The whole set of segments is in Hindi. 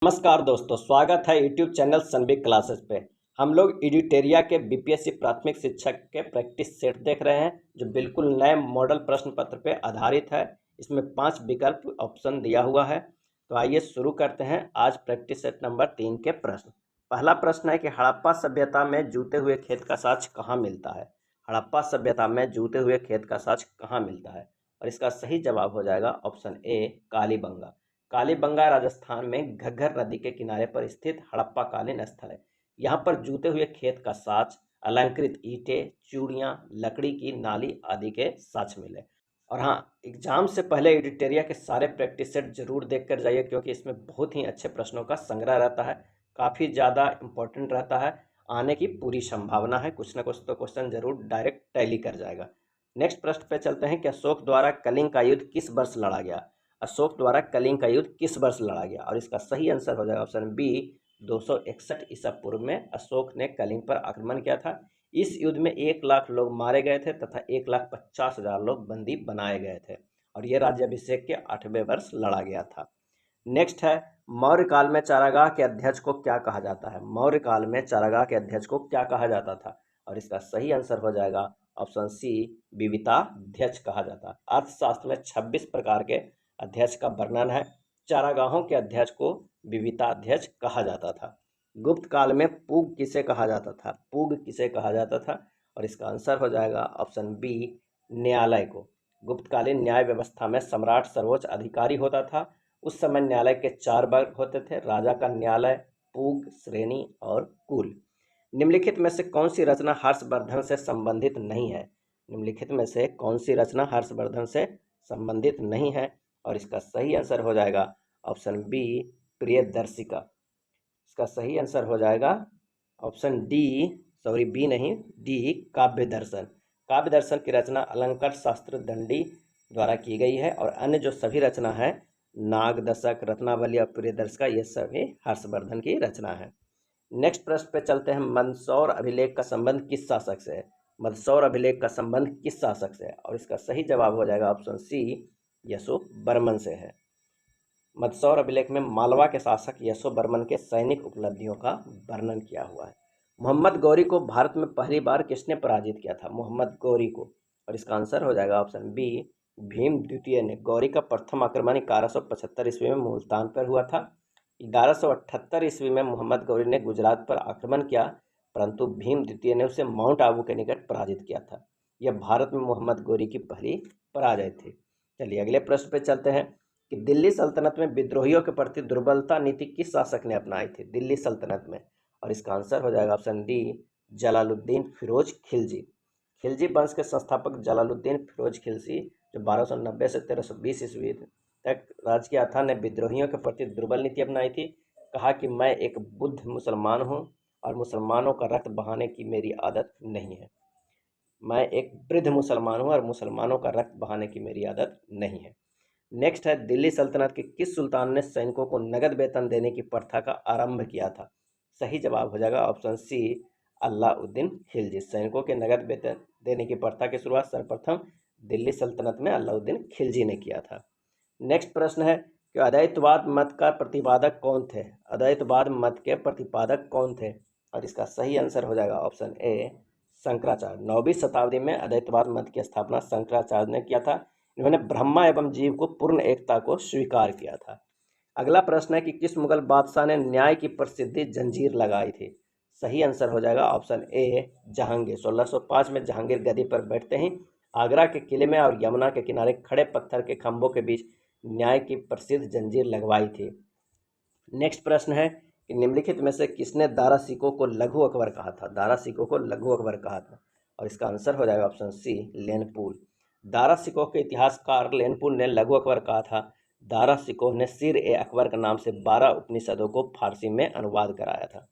नमस्कार दोस्तों, स्वागत है यूट्यूब चैनल सनबिग क्लासेस पे। हम लोग एडिटेरिया के बीपीएससी प्राथमिक शिक्षक के प्रैक्टिस सेट देख रहे हैं जो बिल्कुल नए मॉडल प्रश्न पत्र पे आधारित है। इसमें 5 विकल्प ऑप्शन दिया हुआ है। तो आइए शुरू करते हैं आज प्रैक्टिस सेट नंबर 3 के प्रश्न। पहला प्रश्न है कि हड़प्पा सभ्यता में जूते हुए खेत का साक्ष्य कहाँ मिलता है। हड़प्पा सभ्यता में जूते हुए खेत का साक्ष्य कहाँ मिलता है, और इसका सही जवाब हो जाएगा ऑप्शन ए, कालीबंगा। कालीबंगा राजस्थान में घग्गर नदी के किनारे पर स्थित हड़प्पा कालीन स्थल है। यहाँ पर जूते हुए खेत का साक्ष्य, अलंकृत ईंटें, चूड़ियाँ, लकड़ी की नाली आदि के साक्ष्य मिले। और हाँ, एग्जाम से पहले एडिटेरिया के सारे प्रैक्टिस सेट जरूर देख कर जाइए, क्योंकि इसमें बहुत ही अच्छे प्रश्नों का संग्रह रहता है, काफ़ी ज़्यादा इम्पोर्टेंट रहता है। आने की पूरी संभावना है, कुछ ना कुछ तो क्वेश्चन जरूर डायरेक्ट टैली कर जाएगा। नेक्स्ट प्रश्न पे चलते हैं कि अशोक द्वारा कलिंग का युद्ध किस वर्ष लड़ा गया। अशोक द्वारा कलिंग का युद्ध किस वर्ष लड़ा गया, और इसका सही आंसर हो जाएगा ऑप्शन बी, 261 ईसा पूर्व में अशोक ने कलिंग पर आक्रमण किया था। इस युद्ध में 1 लाख लोग मारे गए थे तथा 1,50,000 लोग बंदी बनाए गए थे, और यह राज्याभिषेक के 8वें वर्ष लड़ा गया था। नेक्स्ट है, मौर्य काल में चारागाह के अध्यक्ष को क्या कहा जाता है। मौर्य काल में चारागाह के अध्यक्ष को क्या कहा जाता था, और इसका सही आंसर हो जाएगा ऑप्शन सी, विविताध्यक्ष कहा जाता है। अर्थशास्त्र में 26 प्रकार के अध्यक्ष का वर्णन है। चारागाहों के अध्यक्ष को विविताध्यक्ष कहा जाता था। गुप्त काल में पूग किसे कहा जाता था। पूग किसे कहा जाता था, और इसका आंसर हो जाएगा ऑप्शन बी, न्यायालय को। गुप्तकालीन न्याय व्यवस्था में सम्राट सर्वोच्च अधिकारी होता था। उस समय न्यायालय के 4 वर्ग होते थे, राजा का न्यायालय, पूग, श्रेणी और कुल। निम्नलिखित में से कौन सी रचना हर्षवर्धन से संबंधित नहीं है। निम्नलिखित में से कौन सी रचना हर्षवर्धन से संबंधित नहीं है, और इसका सही आंसर हो जाएगा ऑप्शन बी, प्रियदर्शिका। इसका सही आंसर हो जाएगा ऑप्शन डी, सॉरी बी नहीं, डी, काव्य दर्शन। काव्य दर्शन की रचना अलंकार शास्त्र दंडी द्वारा की गई है, और अन्य जो सभी रचना है, नागदशक, रत्नावली और प्रियदर्शिका, ये सभी हर्षवर्धन की रचना है। नेक्स्ट प्रश्न पे चलते हैं, मंदसौर अभिलेख का संबंध किस शासक से है। मंदसौर अभिलेख का संबंध किस शासक से है, और इसका सही जवाब हो जाएगा ऑप्शन सी, यशोवर्मन से है। मंदसौर अभिलेख में मालवा के शासक यशोवर्मन के सैनिक उपलब्धियों का वर्णन किया हुआ है। मोहम्मद गौरी को भारत में पहली बार किसने पराजित किया था। मोहम्मद गौरी को, और इसका आंसर हो जाएगा ऑप्शन बी, भीम द्वितीय ने। गौरी का प्रथम आक्रमण 1175 ईस्वी में मुल्तान पर हुआ था। 1178 ईस्वी में मोहम्मद गौरी ने गुजरात पर आक्रमण किया, परंतु भीम द्वितीय ने उसे माउंट आबू के निकट पराजित किया था। यह भारत में मोहम्मद गौरी की पहली पराजय थी। चलिए अगले प्रश्न पे चलते हैं कि दिल्ली सल्तनत में विद्रोहियों के प्रति दुर्बलता नीति किस शासक ने अपनाई थी। दिल्ली सल्तनत में, और इसका आंसर हो जाएगा ऑप्शन डी, जलालुद्दीन फिरोज खिलजी। खिलजी वंश के संस्थापक जलालुद्दीन फिरोज खिलजी, जो 1290 से 1320 ईस्वी तक राज किया था, ने विद्रोहियों के प्रति दुर्बल नीति अपनाई थी। कहा कि मैं एक बुद्ध मुसलमान हूँ और मुसलमानों का रक्त बहाने की मेरी आदत नहीं है। मैं एक वृद्ध मुसलमान हूँ और मुसलमानों का रक्त बहाने की मेरी आदत नहीं है। नेक्स्ट है, दिल्ली सल्तनत के किस सुल्तान ने सैनिकों को नगद वेतन देने की प्रथा का आरंभ किया था। सही जवाब हो जाएगा ऑप्शन सी, अलाउद्दीन खिलजी। सैनिकों के नगद वेतन देने की प्रथा की शुरुआत सर्वप्रथम दिल्ली सल्तनत में अलाउद्दीन खिलजी ने किया था। नेक्स्ट प्रश्न है कि अद्वैतवाद मत का प्रतिपादक कौन थे। अद्वैतवाद मत के प्रतिपादक कौन थे, और इसका सही आंसर हो जाएगा ऑप्शन ए, शंकराचार्य। 9वीं शताब्दी में अद्वैतवाद मत की स्थापना शंकराचार्य ने किया था। इन्होंने ब्रह्मा एवं जीव को पूर्ण एकता को स्वीकार किया था। अगला प्रश्न है कि किस मुगल बादशाह ने न्याय की प्रसिद्धि जंजीर लगाई थी। सही आंसर हो जाएगा ऑप्शन ए, जहांगीर। 1605 में जहांगीर गद्दी पर बैठते ही आगरा के किले में और यमुना के किनारे खड़े पत्थर के खंभों के बीच न्याय की प्रसिद्ध जंजीर लगवाई थी। नेक्स्ट प्रश्न है कि निम्नलिखित में से किसने दारा सिकों को लघु अकबर कहा था। दारा सिकों को लघु अकबर कहा था, और इसका आंसर हो जाएगा ऑप्शन सी, लेनपुल। दारा सिकोह के इतिहासकार लेनपुल ने लघु अकबर कहा था। दारा सिकोह ने सिर ए अकबर के नाम से 12 उपनिषदों को फारसी में अनुवाद कराया था।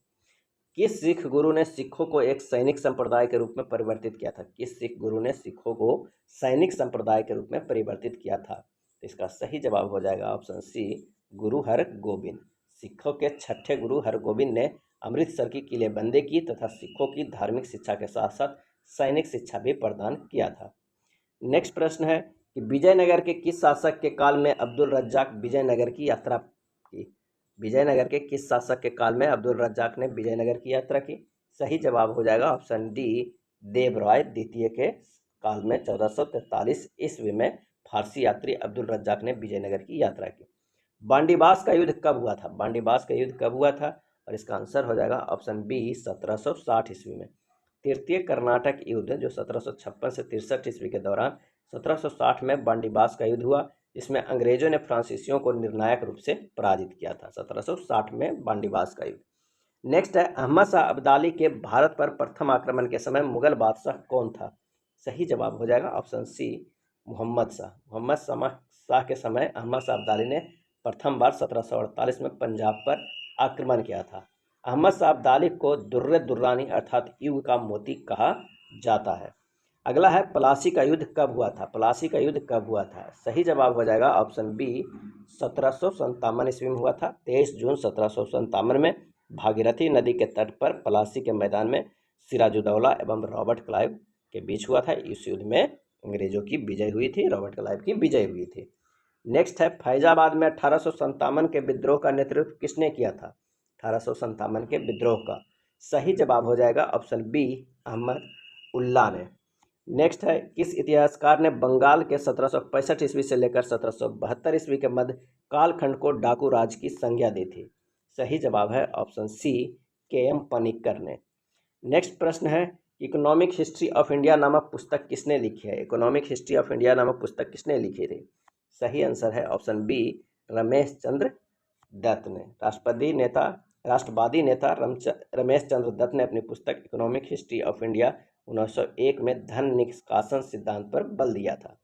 किस सिख गुरु ने सिखों को एक सैनिक संप्रदाय के रूप में परिवर्तित किया था। किस सिख गुरु ने सिखों को सैनिक संप्रदाय के रूप में परिवर्तित किया था। तो इसका सही जवाब हो जाएगा ऑप्शन सी, गुरु हरगोबिंद। सिखों के 6ठे गुरु हरगोबिंद ने अमृतसर की किलेबंदी की तथा सिखों की धार्मिक शिक्षा के साथ साथ सैनिक शिक्षा भी प्रदान किया था। नेक्स्ट प्रश्न है कि विजयनगर के किस शासक के काल में अब्दुल रज्जाक विजयनगर की यात्रा की। विजयनगर के किस शासक के काल में अब्दुल रज्जाक ने विजयनगर की यात्रा की? सही जवाब हो जाएगा ऑप्शन डी, देवराय द्वितीय के काल में 1443 ईस्वी में फारसी यात्री अब्दुल रज्जाक ने विजयनगर की यात्रा की। बांडीबास का युद्ध कब हुआ था? बांडीबास का युद्ध कब हुआ था? और इसका आंसर हो जाएगा ऑप्शन बी, 1760 ईस्वी में। तृतीय कर्नाटक युद्ध जो 1756 से 63 ईस्वी के दौरान 1760 में बांडीबास का युद्ध हुआ, इसमें अंग्रेजों ने फ्रांसीसियों को निर्णायक रूप से पराजित किया था। 1760 में बांडीबास का युद्ध। नेक्स्ट है, अहमद शाह अब्दाली के भारत पर प्रथम आक्रमण के समय मुगल बादशाह कौन था? सही जवाब हो जाएगा ऑप्शन सी, मोहम्मद शाह। मोहम्मद शाह के समय अहमद शाह अब्दाली ने प्रथम बार 1748 में पंजाब पर आक्रमण किया था। अहमद शाह अब्दाली को दुर्र दुर्रानी अर्थात युग का मोती कहा जाता है। अगला है, प्लासी का युद्ध कब हुआ था? प्लासी का युद्ध कब हुआ था? सही जवाब हो जाएगा ऑप्शन बी, 1757 ईस्वी में हुआ था। 23 जून 1757 में भागीरथी नदी के तट पर प्लासी के मैदान में सिराजुद्दौला एवं रॉबर्ट क्लाइव के बीच हुआ था। इस युद्ध में अंग्रेजों की विजय हुई थी, रॉबर्ट क्लाइव की विजय हुई थी। नेक्स्ट है, फैजाबाद में 1857 के विद्रोह का नेतृत्व किसने किया था? 1857 के विद्रोह का सही जवाब हो जाएगा ऑप्शन बी, अहमद उल्ला ने। नेक्स्ट है, किस इतिहासकार ने बंगाल के 1765 ईस्वी से लेकर 1772 ईस्वी के मध्य कालखंड को डाकू राज की संज्ञा दी थी? सही जवाब है ऑप्शन सी, के.एम. पनिक्कर ने। नेक्स्ट प्रश्न है, इकोनॉमिक हिस्ट्री ऑफ इंडिया नामक पुस्तक किसने लिखी है? इकोनॉमिक हिस्ट्री ऑफ इंडिया नामक पुस्तक किसने लिखी थी? सही आंसर है ऑप्शन बी, रमेश चंद्र दत्त ने। राष्ट्रवादी नेता रमेश चंद्र दत्त ने अपनी पुस्तक इकोनॉमिक हिस्ट्री ऑफ इंडिया 1901 में धन निष्कासन सिद्धांत पर बल दिया था।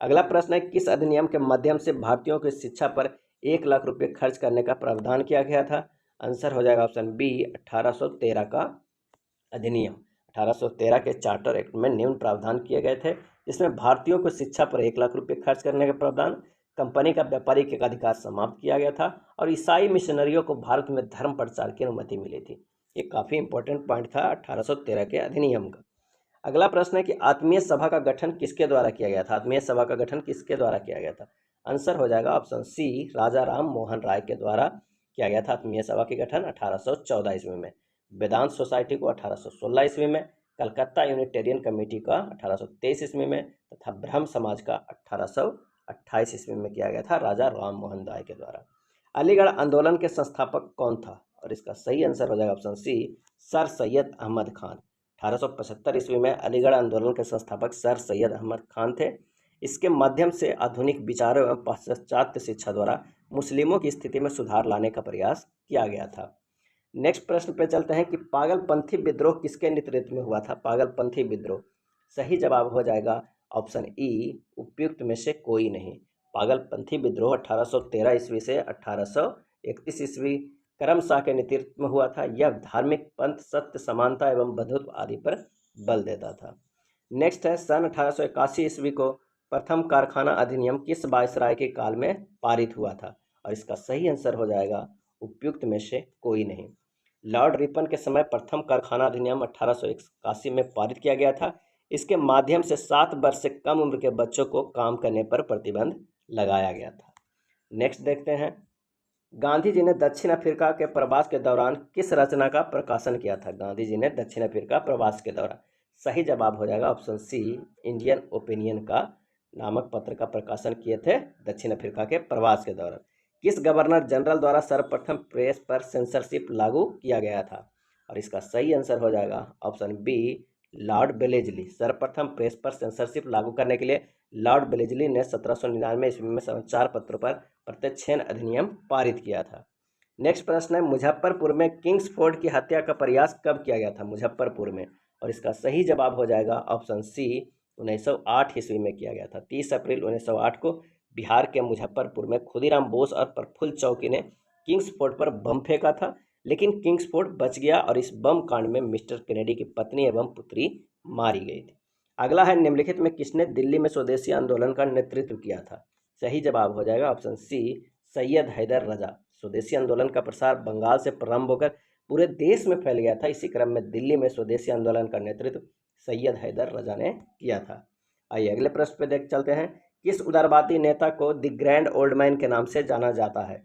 अगला प्रश्न है, किस अधिनियम के माध्यम से भारतीयों की शिक्षा पर 1 लाख रुपए खर्च करने का प्रावधान किया गया था? आंसर हो जाएगा ऑप्शन बी, 1813 का अधिनियम। 1813 के चार्टर एक्ट में निम्न प्रावधान किए गए थे, जिसमें भारतीयों को शिक्षा पर 1 लाख रुपए खर्च करने का प्रावधान, कंपनी का व्यापारिक एकाधिकार समाप्त किया गया था और ईसाई मिशनरियों को भारत में धर्म प्रचार की अनुमति मिली थी। ये काफ़ी इंपॉर्टेंट पॉइंट था 1813 के अधिनियम का। अगला प्रश्न है कि आत्मीय सभा का गठन किसके द्वारा किया गया था? आत्मीय सभा का गठन किसके द्वारा किया गया था? आंसर हो जाएगा ऑप्शन सी, राजा राम मोहन राय के द्वारा किया गया था आत्मीय सभा के गठन 1814 ईस्वी में। वेदांत सोसाइटी को 1816 ईस्वी में, कलकत्ता यूनिटेरियन कमेटी का 1823 ईस्वी में तथा ब्रह्म समाज का 1828 ईस्वी में किया गया था राजा राम मोहन राय के द्वारा। अलीगढ़ आंदोलन के संस्थापक कौन था? और इसका सही आंसर हो जाएगा option C, sir Syed Ahmed Khan. 1875 ईस्वी में अलीगढ़ आंदोलन के संस्थापक सर सैयद अहमद खान थे। इसके माध्यम से आधुनिक विचारों एवं पाश्चात्य शिक्षा द्वारा मुस्लिमों की स्थिति में सुधार लाने का प्रयास किया गया था। नेक्स्ट प्रश्न पे चलते हैं कि पागलपंथी विद्रोह किसके नेतृत्व में हुआ था? पागलपंथी विद्रोह सही जवाब हो जाएगा ऑप्शन ई, उपयुक्त में से कोई नहीं। पागलपंथी विद्रोह 1813 ईस्वी से 1831 ईस्वी करमशाह के नेतृत्व में हुआ था। यह धार्मिक पंथ, सत्य, समानता एवं बंधुत्व आदि पर बल देता था। नेक्स्ट है, सन 1881 ईस्वी को प्रथम कारखाना अधिनियम किस वायसराय के काल में पारित हुआ था? और इसका सही आंसर हो जाएगा उपयुक्त में से कोई नहीं। लॉर्ड रिपन के समय प्रथम कारखाना अधिनियम 1881 में पारित किया गया था। इसके माध्यम से 7 वर्ष से कम उम्र के बच्चों को काम करने पर प्रतिबंध लगाया गया था। नेक्स्ट देखते हैं, गांधी जी ने दक्षिण अफ्रीका के प्रवास के दौरान किस रचना का प्रकाशन किया था? गांधी जी ने दक्षिण अफ्रीका प्रवास के दौरान सही जवाब हो जाएगा ऑप्शन सी, इंडियन ओपिनियन का नामक पत्र का प्रकाशन किए थे दक्षिण अफ्रीका के प्रवास के दौरान। किस गवर्नर जनरल द्वारा सर्वप्रथम प्रेस पर सेंसरशिप लागू किया गया था? और इसका सही आंसर हो जाएगा ऑप्शन बी, लॉर्ड वेलेजली। सर्वप्रथम प्रेस पर सेंसरशिप लागू करने के लिए लॉर्ड वेलेजली ने 1799 ईस्वी में समाचार पत्रों पर प्रत्यक्षेन अधिनियम पारित किया था। नेक्स्ट प्रश्न है, मुजफ्फरपुर में किंग्सफोर्ड की हत्या का प्रयास कब किया गया था? मुजफ्फरपुर में, और इसका सही जवाब हो जाएगा ऑप्शन सी, 1908 ईस्वी में किया गया था। 30 अप्रैल 1908 को बिहार के मुजफ्फरपुर में खुदीराम बोस और प्रफुल्ल चौकी ने किंग्सफोर्ड पर बम फेंका था, लेकिन किंग्सफोर्ड बच गया और इस बम कांड में मिस्टर केनेडी की पत्नी एवं पुत्री मारी गई थी। अगला है, निम्नलिखित में किसने दिल्ली में स्वदेशी आंदोलन का नेतृत्व किया था? सही जवाब हो जाएगा ऑप्शन सी, सैयद हैदर रजा। स्वदेशी आंदोलन का प्रसार बंगाल से प्रारंभ होकर पूरे देश में फैल गया था। इसी क्रम में दिल्ली में स्वदेशी आंदोलन का नेतृत्व सैयद हैदर रजा ने किया था। आइए अगले प्रश्न पे देख चलते हैं, किस उदारवादी नेता को द ग्रैंड ओल्ड मैन के नाम से जाना जाता है?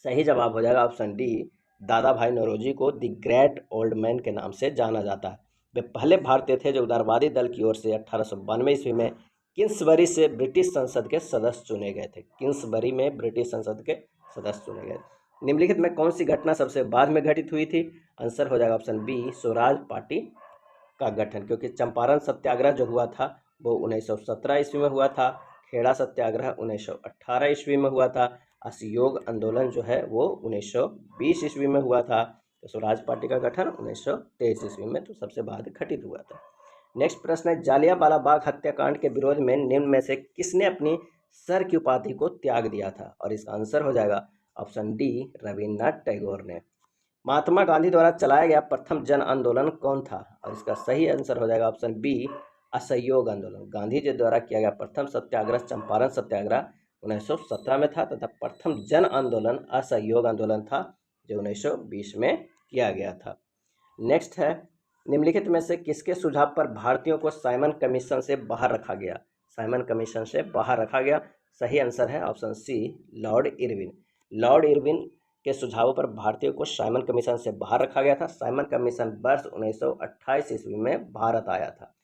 सही जवाब हो जाएगा ऑप्शन डी, दादा भाई नौरोजी को द ग्रेट ओल्ड मैन के नाम से जाना जाता है। वे पहले भारतीय थे जो उदारवादी दल की ओर से 1892 ईस्वी में किंग्सबरी से ब्रिटिश संसद के सदस्य चुने गए थे। किंग्सबरी में ब्रिटिश संसद के सदस्य चुने गए। निम्नलिखित में कौन सी घटना सबसे बाद में घटित हुई थी? आंसर हो जाएगा ऑप्शन बी, स्वराज पार्टी का गठन, क्योंकि चंपारण सत्याग्रह जो हुआ था वो 1917 ईस्वी में हुआ था। खेड़ा सत्याग्रह 1918 ईस्वी में हुआ था। असहयोग आंदोलन जो है वो 1920 ईस्वी में हुआ था। तो स्वराज पार्टी का गठन 1923 ईस्वी में तो सबसे बाद घटित हुआ था। नेक्स्ट प्रश्न है, जालियांवाला बाग हत्याकांड के विरोध में निम्न में से किसने अपनी सर की उपाधि को त्याग दिया था? और इसका आंसर हो जाएगा ऑप्शन डी, रविन्द्रनाथ टैगोर ने। महात्मा गांधी द्वारा चलाया गया प्रथम जन आंदोलन कौन था? और इसका सही आंसर हो जाएगा ऑप्शन बी, असहयोग आंदोलन। गांधी जी द्वारा किया गया प्रथम सत्याग्रह चंपारण सत्याग्रह 1917 में था तथा प्रथम जन आंदोलन असहयोग आंदोलन था जो 1920 में किया गया था। नेक्स्ट है, निम्नलिखित में से किसके सुझाव पर भारतीयों को साइमन कमीशन से बाहर रखा गया? साइमन कमीशन से बाहर रखा गया। सही आंसर है option C, lord Irwin. Lord Irwin के सुझावों पर भारतीयों को साइमन कमीशन से बाहर रखा गया था। साइमन कमीशन वर्ष 1928 ईस्वी में भारत आया था।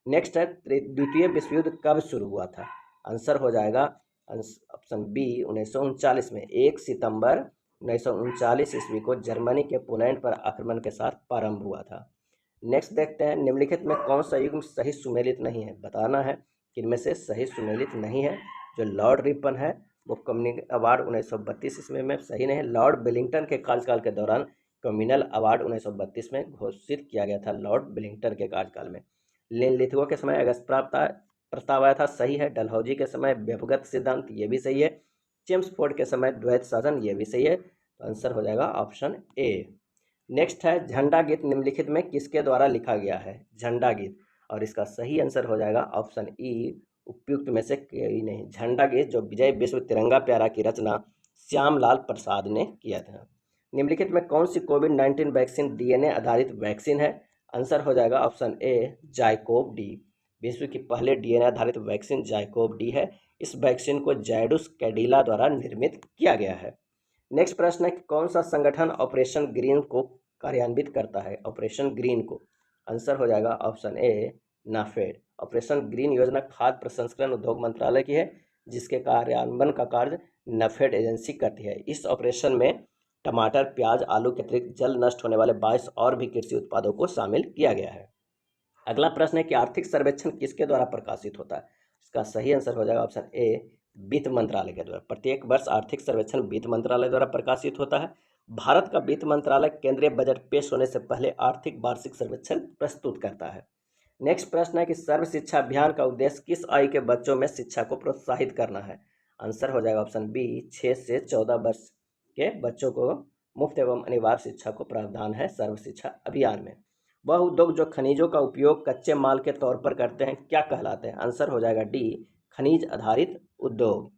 नेक्स्ट है, द्वितीय विश्व युद्ध कब शुरू हुआ था? आंसर हो जाएगा ऑप्शन बी, 1939 में। 1 सितंबर 1939 ईस्वी को जर्मनी के पोलैंड पर आक्रमण के साथ प्रारंभ हुआ था। नेक्स्ट देखते हैं, निम्नलिखित में कौन सा युग्म सही सुमेलित नहीं है? बताना है कि इनमें से सही सुमेलित नहीं है। जो लॉर्ड रिपन है वो कम्युनिटी अवार्ड 1932 ईस्वी में सही नहीं है। लॉर्ड वेलिंगटन के कार्यकाल के दौरान कम्युनल अवार्ड 1932 में घोषित किया गया था, लॉर्ड वेलिंगटन के कार्यकाल में। लिथुआ के समय अगस्त प्रस्ताव आया था, सही है। डलहौजी के समय व्यवगत सिद्धांत, ये भी सही है। चेम्सफोर्ड के समय द्वैत शासन, ये भी सही है। तो आंसर हो जाएगा ऑप्शन ए। नेक्स्ट है, झंडा गीत निम्नलिखित में किसके द्वारा लिखा गया है? झंडा गीत, और इसका सही आंसर हो जाएगा ऑप्शन ई, उपयुक्त में से कोई नहीं। झंडा गीत जो विजय विश्व तिरंगा प्यारा की रचना श्यामलाल प्रसाद ने किया था। निम्नलिखित में कौन सी कोविड-19 वैक्सीन डीएनए आधारित वैक्सीन है? आंसर हो जाएगा ऑप्शन ए, जाइकोव डी। विश्व की पहले डीएनए आधारित वैक्सीन जाइकोव डी है। इस वैक्सीन को जायडस कैडिला द्वारा निर्मित किया गया है। नेक्स्ट प्रश्न है कि कौन सा संगठन ऑपरेशन ग्रीन को कार्यान्वित करता है? ऑपरेशन ग्रीन को, आंसर हो जाएगा ऑप्शन ए, नाफेड। ऑपरेशन ग्रीन योजना खाद्य प्रसंस्करण उद्योग मंत्रालय की है, जिसके कार्यान्वयन का कार्य नाफेड एजेंसी करती है। इस ऑपरेशन में टमाटर, प्याज, आलू के अतिरिक्त जल नष्ट होने वाले 22 और भी कृषि उत्पादों को शामिल किया गया है। अगला प्रश्न है कि आर्थिक सर्वेक्षण किसके द्वारा प्रकाशित होता है? इसका सही आंसर हो जाएगा ऑप्शन ए, वित्त मंत्रालय के द्वारा। प्रत्येक वर्ष आर्थिक सर्वेक्षण वित्त मंत्रालय द्वारा प्रकाशित होता है। भारत का वित्त मंत्रालय केंद्रीय बजट पेश होने से पहले आर्थिक वार्षिक सर्वेक्षण प्रस्तुत करता है। नेक्स्ट प्रश्न है कि सर्व शिक्षा अभियान का उद्देश्य किस आयु के बच्चों में शिक्षा को प्रोत्साहित करना है? आंसर हो जाएगा ऑप्शन बी, 6 से 14 वर्ष के बच्चों को मुफ्त एवं अनिवार्य शिक्षा को प्रावधान है सर्व शिक्षा अभियान में। वह उद्योग जो खनिजों का उपयोग कच्चे माल के तौर पर करते हैं क्या कहलाते हैं? आंसर हो जाएगा डी, खनिज आधारित उद्योग।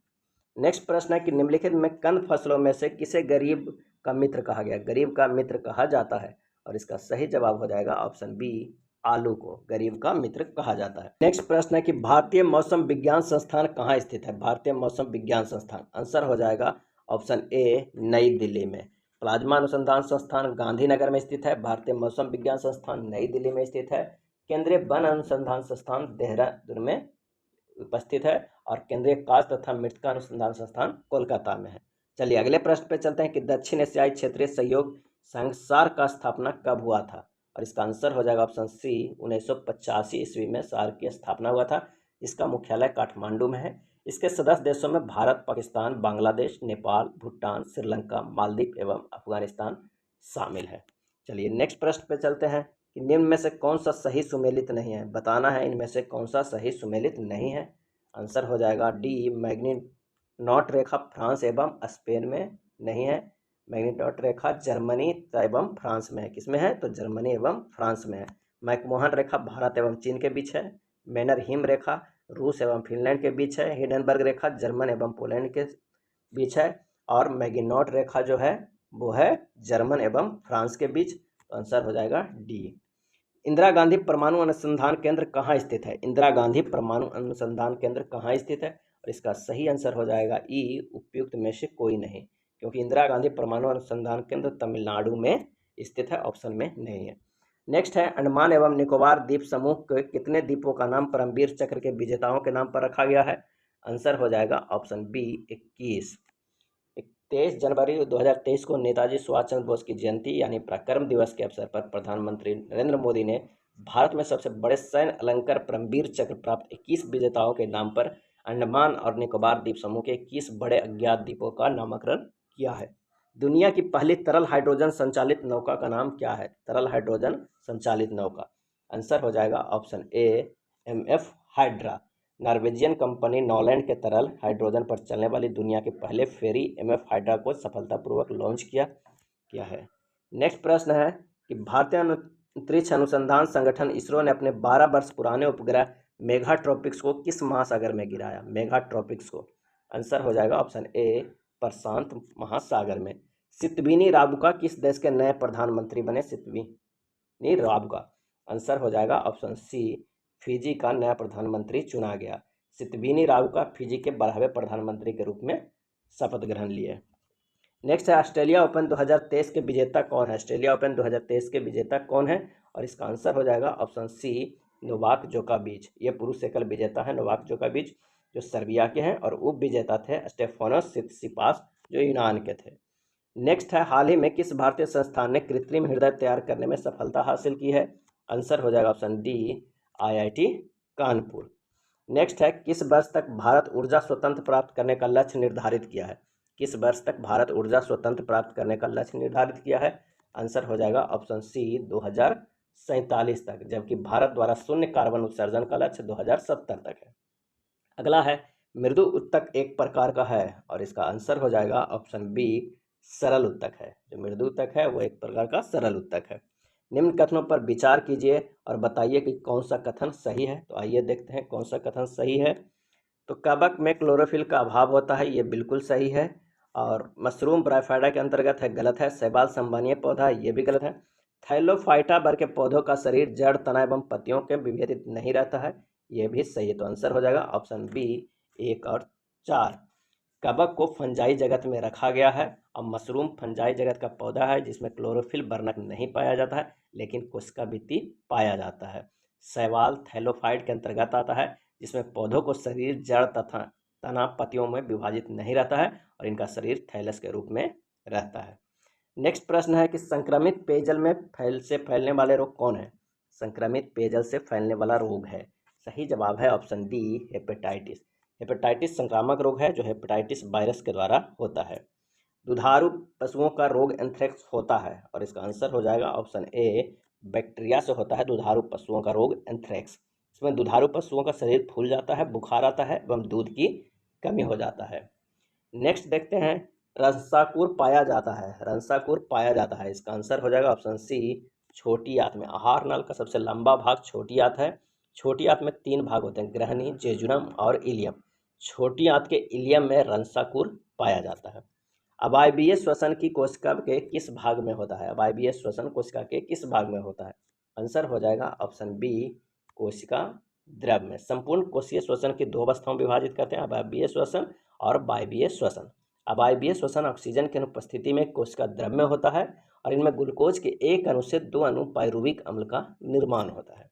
नेक्स्ट प्रश्न है कि निम्नलिखित में कंद फसलों में से किसे गरीब का मित्र कहा गया? गरीब का मित्र कहा जाता है, और इसका सही जवाब हो जाएगा ऑप्शन बी, आलू को गरीब का मित्र कहा जाता है। नेक्स्ट प्रश्न है कि भारतीय मौसम विज्ञान संस्थान कहाँ स्थित है? भारतीय मौसम विज्ञान संस्थान, आंसर हो जाएगा ऑप्शन ए, नई दिल्ली में। प्लाज्मा अनुसंधान संस्थान गांधीनगर में स्थित है। भारतीय मौसम विज्ञान संस्थान नई दिल्ली में स्थित है। केंद्रीय वन अनुसंधान संस्थान देहरादून में उपस्थित है, और केंद्रीय कांच तथा मृत्तिका अनुसंधान संस्थान कोलकाता में है। चलिए अगले प्रश्न पे चलते हैं कि दक्षिण एशियाई क्षेत्रीय सहयोग संघ सार्क का स्थापना कब हुआ था? और इसका आंसर हो जाएगा ऑप्शन सी, 1985 ईस्वी में सार्क की स्थापना हुआ था, जिसका मुख्यालय काठमांडू में है। इसके सदस्य देशों में भारत, पाकिस्तान, बांग्लादेश, नेपाल, भूटान, श्रीलंका, मालदीव एवं अफगानिस्तान शामिल है। चलिए नेक्स्ट प्रश्न पे चलते हैं कि निम्न में से कौन सा सही सुमेलित नहीं है? बताना है इनमें से कौन सा सही सुमेलित नहीं है। आंसर हो जाएगा डी, मैग्नीनॉट रेखा फ्रांस एवं स्पेन में नहीं है। मैग्नीनॉट रेखा जर्मनी एवं फ्रांस में है। किसमें है? तो जर्मनी एवं फ्रांस में है। मैकमोहन रेखा भारत एवं चीन के बीच है। मैनर हिम रेखा रूस एवं फिनलैंड के बीच है। हिडेनबर्ग रेखा जर्मन एवं पोलैंड के बीच है। और मैग्नीनॉट रेखा जो है वो है जर्मन एवं फ्रांस के बीच। तो आंसर हो जाएगा डी। इंदिरा गांधी परमाणु अनुसंधान केंद्र कहाँ स्थित है? इंदिरा गांधी परमाणु अनुसंधान केंद्र कहाँ स्थित है? और इसका सही आंसर हो जाएगा ई, उपयुक्त में से कोई नहीं। क्योंकि इंदिरा गांधी परमाणु अनुसंधान केंद्र तमिलनाडु में स्थित है, ऑप्शन में नहीं है। नेक्स्ट है, अंडमान एवं निकोबार द्वीप समूह के कितने द्वीपों का नाम परमवीर चक्र के विजेताओं के नाम पर रखा गया है? आंसर हो जाएगा ऑप्शन बी 21। 23 जनवरी 2023 को नेताजी सुभाष चंद्र बोस की जयंती यानी पराक्रम दिवस के अवसर पर प्रधानमंत्री नरेंद्र मोदी ने भारत में सबसे बड़े सैन्य अलंकार परमवीर चक्र प्राप्त 21 विजेताओं के नाम पर अंडमान और निकोबार द्वीप समूह के 21 बड़े अज्ञात द्वीपों का नामकरण किया है। दुनिया की पहली तरल हाइड्रोजन संचालित नौका का नाम क्या है? तरल हाइड्रोजन संचालित नौका, आंसर हो जाएगा option A MF Hydra. Norwegian company नॉलैंड के तरल हाइड्रोजन पर चलने वाली दुनिया के पहले फेरी MF हाइड्रा को सफलतापूर्वक लॉन्च किया है। नेक्स्ट प्रश्न है कि भारतीय अंतरिक्ष अनुसंधान संगठन इसरो ने अपने 12 वर्ष पुराने उपग्रह मेघाट्रॉपिक्स को किस महासागर में गिराया? मेघाट्रॉपिक्स को, आंसर हो जाएगा ऑप्शन ए प्रशांत महासागर में। सितवीनी राबुका किस देश के नए प्रधानमंत्री बने? सितवीनी राबुका, आंसर हो जाएगा ऑप्शन सी फिजी का नया प्रधानमंत्री चुना गया। सितवीनी राबुका फिजी के 12वें प्रधानमंत्री के रूप में शपथ ग्रहण लिए। नेक्स्ट है, ऑस्ट्रेलिया ओपन 2023 के विजेता कौन है? ऑस्ट्रेलिया ओपन 2023 के विजेता कौन है? और इसका आंसर हो जाएगा ऑप्शन सी नोवाक जोकोविच। ये पुरुष एकल विजेता है नोवाक जोकोविच, जो सर्बिया के हैं, और उप विजेता थे स्टेफानोस सित्सिपास, जो यूनान के थे। नेक्स्ट है, हाल ही में किस भारतीय संस्थान ने कृत्रिम हृदय तैयार करने में सफलता हासिल की है? आंसर हो जाएगा option D IIT Kanpur. Next है, किस वर्ष तक भारत ऊर्जा स्वतंत्र प्राप्त करने का लक्ष्य निर्धारित किया है? किस वर्ष तक भारत ऊर्जा स्वतंत्र प्राप्त करने का लक्ष्य निर्धारित किया है? आंसर हो जाएगा ऑप्शन सी 2047 तक, जबकि भारत द्वारा शून्य कार्बन उत्सर्जन का लक्ष्य 2070 तक है। अगला है, मृदु उत्तक एक प्रकार का है, और इसका आंसर हो जाएगा ऑप्शन बी सरल उत्तक है। जो मृदु उत्तक है वो एक प्रकार का सरल उत्तक है। निम्न कथनों पर विचार कीजिए और बताइए कि कौन सा कथन सही है। तो आइए देखते हैं कौन सा कथन सही है। तो कवक में क्लोरोफिल का अभाव होता है, ये बिल्कुल सही है। और मशरूम ब्रायोफाइटा के अंतर्गत है, गलत है। शैवाल संवहनीय पौधा है, ये भी गलत है। थैलोफाइटा वर्ग के पौधों का शरीर जड़, तना एवं पत्तियों के विभेदित नहीं रहता है, ये भी सही है। तो आंसर हो जाएगा ऑप्शन बी 1 और 4। कवक को फंजाई जगत में रखा गया है, और मशरूम फंजाई जगत का पौधा है जिसमें क्लोरोफिल वर्णक नहीं पाया जाता है, लेकिन कोशिका भित्ति पाया जाता है। शैवाल थैलोफाइट के अंतर्गत आता है, जिसमें पौधों को शरीर जड़ तथा तना पत्तियों में विभाजित नहीं रहता है, और इनका शरीर थैलस के रूप में रहता है। नेक्स्ट प्रश्न है कि संक्रमित पेयजल में फैलने वाले रोग कौन है? संक्रमित पेयजल से फैलने वाला रोग है, सही जवाब है ऑप्शन डी हेपेटाइटिस। हेपेटाइटिस संक्रामक रोग है जो हेपेटाइटिस वायरस के द्वारा होता है। दुधारू पशुओं का रोग एंथ्रेक्स होता है, और इसका आंसर हो जाएगा ऑप्शन ए बैक्टीरिया से होता है दुधारू पशुओं का रोग एंथ्रेक्स। इसमें दुधारू पशुओं का शरीर फूल जाता है, बुखार आता है एवं दूध की कमी हो जाता है। नेक्स्ट देखते हैं, रंसाकूर पाया जाता है, रंसाकूर पाया जाता है, इसका आंसर हो जाएगा ऑप्शन सी छोटी आंत में। आहार नाल का सबसे लंबा भाग छोटी आंत है। छोटी आंत में 3 भाग होते हैं, ग्रहणी, जेजुनम और इलियम। छोटी आंत के इलियम में रंसाकूर पाया जाता है। अवायवीय श्वसन की कोशिका के किस भाग में होता है? अवायवीय श्वसन कोशिका के किस भाग में होता है? आंसर हो जाएगा ऑप्शन बी कोशिका द्रव में। संपूर्ण कोशिकीय श्वसन की 2 अवस्थाओं में विभाजित करते हैं, अवायवीय श्वसन और वायवीय श्वसन। अवायवीय श्वसन ऑक्सीजन की अनुपस्थिति में कोशिका द्रव में होता है, और इनमें ग्लूकोज के 1 अणु से 2 अणु पायरुविक अम्ल का निर्माण होता है।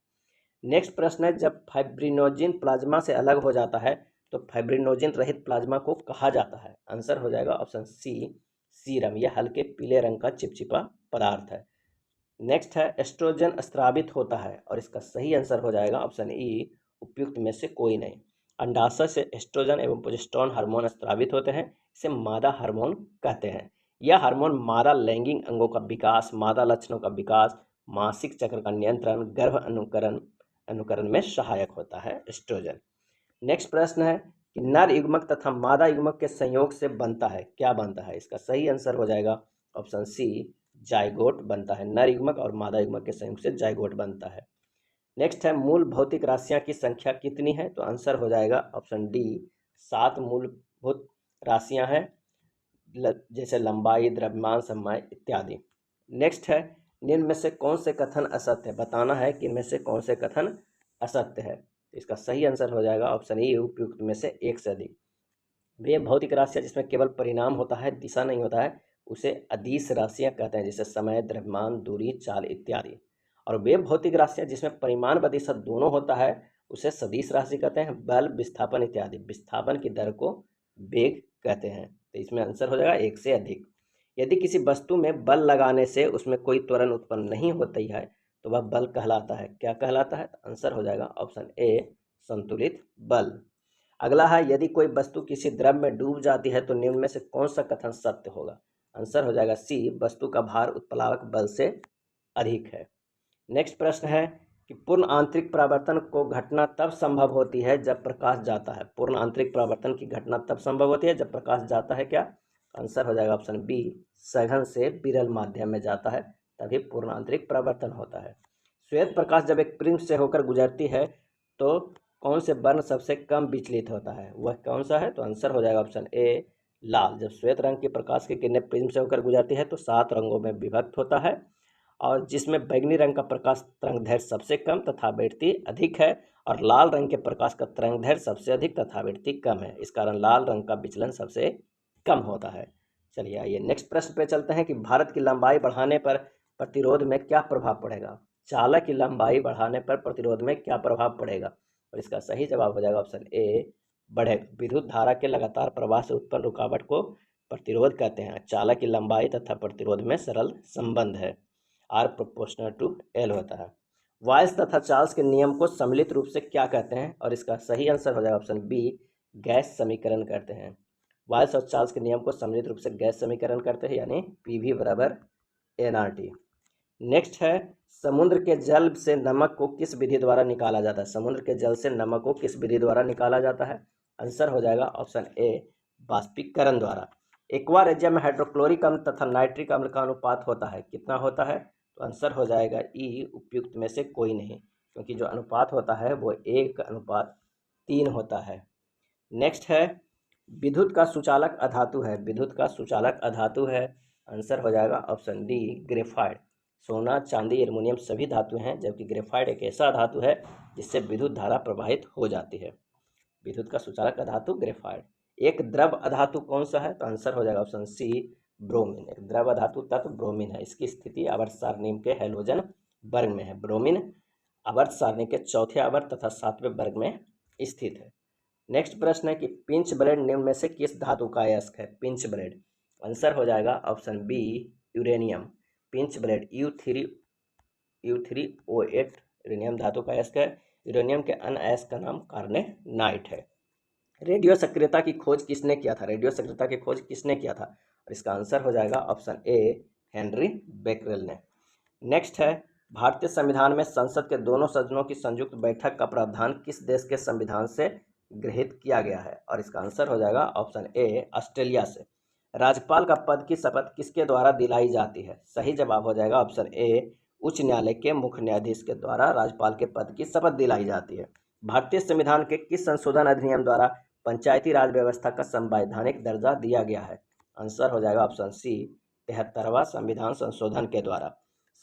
नेक्स्ट प्रश्न है, जब फाइब्रिनोजिन प्लाज्मा से अलग हो जाता है तो फाइब्रिनोजिन रहित प्लाज्मा को कहा जाता है? आंसर हो जाएगा ऑप्शन सी सीरम। यह हल्के पीले रंग का चिपचिपा पदार्थ है। नेक्स्ट है, एस्ट्रोजन स्रावित होता है, और इसका सही आंसर हो जाएगा ऑप्शन ई उपयुक्त में से कोई नहीं। अंडाशय से एस्ट्रोजन एवं प्रोजेस्टेरोन हार्मोन स्रावित होते हैं, इसे मादा हार्मोन कहते हैं। यह हार्मोन मादा लैंगिक अंगों का विकास, मादा लक्षणों का विकास, मासिक चक्र का नियंत्रण, गर्भ अनुकरण में सहायक होता है एस्ट्रोजन। नेक्स्ट प्रश्न है कि नर युग्मक तथा मादा युग्मक के संयोग से बनता है, क्या बनता है? इसका सही आंसर हो जाएगा ऑप्शन सी जाइगोट बनता है। नर युग्मक और मादा युग्मक के संयोग से जाइगोट बनता है। नेक्स्ट है, मूल भौतिक राशियां की संख्या कितनी है? तो आंसर हो जाएगा ऑप्शन डी 7 मूलभूत राशियां हैं, जैसे लंबाई, द्रव्यमान, समय इत्यादि। नेक्स्ट है, निम्न में से कौन से कथन असत्य है? बताना है कि इनमें से कौन से कथन असत्य है। इसका सही आंसर हो जाएगा ऑप्शन ई उपयुक्त में से 1 से अधिक। वे भौतिक राशियाँ जिसमें केवल परिणाम होता है, दिशा नहीं होता है, उसे अदिश राशियाँ कहते हैं, जैसे समय, द्रव्यमान, दूरी, चाल इत्यादि। और वे भौतिक राशियाँ जिसमें परिमाण व दिशा दोनों होता है, उसे सदिश राशि कहते हैं। बल, विस्थापन इत्यादि, विस्थापन की दर को वेग कहते हैं। तो इसमें आंसर हो जाएगा एक से अधिक। यदि किसी वस्तु में बल लगाने से उसमें कोई त्वरण उत्पन्न नहीं होती है, तो वह बल कहलाता है। क्या कहलाता है? तो आंसर हो जाएगा ऑप्शन ए, संतुलित बल। अगला है, यदि कोई वस्तु किसी द्रव में डूब जाती है तो निम्न में से कौन सा कथन सत्य होगा? आंसर हो जाएगा सी, वस्तु का भार उत्प्लावक बल से अधिक है। नेक्स्ट प्रश्न है कि पूर्ण आंतरिक परावर्तन को घटना तब संभव होती है जब प्रकाश जाता है। पूर्ण आंतरिक परावर्तन की घटना तब संभव होती है जब प्रकाश जाता है। क्या? आंसर हो जाएगा ऑप्शन बी, सघन से विरल माध्यम में जाता है, तभी पूर्ण आंतरिक परावर्तन होता है। श्वेत प्रकाश जब एक प्रिज्म से होकर गुजरती है तो कौन से वर्ण सबसे कम विचलित होता है? वह कौन सा है? तो आंसर हो जाएगा ऑप्शन ए, लाल। जब श्वेत रंग की प्रकाश की किरणें प्रिज्म से होकर गुजरती है तो 7 रंगों में विभक्त होता है, और जिसमें बैगनी रंग का प्रकाश तरंगदैर्घ्य सबसे कम तथा आवृत्ति अधिक है, और लाल रंग के प्रकाश का तरंगदैर्घ्य सबसे अधिक तथा आवृत्ति कम है। इस कारण लाल रंग का विचलन सबसे कम होता है। चलिए आइए नेक्स्ट प्रश्न पे चलते हैं कि भारत की लंबाई बढ़ाने पर प्रतिरोध में क्या प्रभाव पड़ेगा? चालक की लंबाई बढ़ाने पर प्रतिरोध में क्या प्रभाव पड़ेगा? और इसका सही जवाब हो जाएगा ऑप्शन ए, बढ़ेगा। विद्युत धारा के लगातार प्रवाह से उत्पन्न रुकावट को प्रतिरोध कहते हैं। चालक की लंबाई तथा प्रतिरोध में सरल संबंध है, आर प्रोपोर्शनल टू एल होता है। वाइल्स तथा चार्ल्स के नियम को सम्मिलित रूप से क्या कहते हैं? और इसका सही आंसर हो जाएगा ऑप्शन बी, गैस समीकरण कहते हैं। वाइल्स और चार्ल्स के नियम को सम्मिलित रूप से गैस समीकरण करते हैं, यानी पीवी बराबर एनआरटी। नेक्स्ट है, समुद्र के जल से नमक को किस विधि द्वारा निकाला जाता है? समुद्र के जल से नमक को किस विधि द्वारा निकाला जाता है? आंसर हो जाएगा ऑप्शन ए, बाष्पीकरण द्वारा। एक्वा रेजियम में हाइड्रोक्लोरिक अम्ल तथा नाइट्रिक अम्ल का अनुपात होता है, कितना होता है? तो आंसर हो जाएगा ई, उपयुक्त में से कोई नहीं, क्योंकि जो अनुपात होता है वो 1:3 होता है। नेक्स्ट है, विद्युत का सुचालक अधातु है। विद्युत का सुचालक अधातु है, आंसर हो जाएगा ऑप्शन डी, ग्रेफाइट। सोना, चांदी, एल्युमिनियम सभी धातु हैं, जबकि ग्रेफाइट एक ऐसा धातु है जिससे विद्युत धारा प्रवाहित हो जाती है। विद्युत का सुचालक अधातु ग्रेफाइट। एक द्रव अधातु कौन सा है? तो आंसर हो जाएगा ऑप्शन सी, ब्रोमीन। एक द्रव अधातु तत्व ब्रोमीन है। इसकी स्थिति आवर्त सारणी के हैलोजन वर्ग में है। ब्रोमीन आवर्त सारणी के चौथे आवर्त तथा 7वें वर्ग में स्थित है। नेक्स्ट प्रश्न है कि पिंच ब्लेड निम्न में से किस धातु का अयस्क है? पिंच ब्लेड, आंसर हो जाएगा option B, uranium. Pitchblende U3O8 uranium धातु का अयस्क है। यूरेनियम के अन्य अयस्क का नाम कार्नेनाइट है। रेडियो सक्रियता की खोज किसने किया था? रेडियो सक्रियता की खोज किसने किया था? और इसका आंसर हो जाएगा ऑप्शन ए, हेनरी बेकरेल ने। नेक्स्ट है, भारतीय संविधान में संसद के दोनों सदनों की संयुक्त बैठक का प्रावधान किस देश के संविधान से गृहीत किया गया है? और इसका आंसर हो जाएगा ऑप्शन ए, ऑस्ट्रेलिया से। राज्यपाल का पद की शपथ किसके द्वारा दिलाई जाती है? सही जवाब हो जाएगा ऑप्शन ए, उच्च न्यायालय के मुख्य न्यायाधीश के द्वारा राज्यपाल के पद की शपथ दिलाई जाती है। भारतीय संविधान के किस संशोधन अधिनियम द्वारा पंचायती राज व्यवस्था का संवैधानिक दर्जा दिया गया है? आंसर हो जाएगा ऑप्शन सी, 73वां संविधान संशोधन के द्वारा।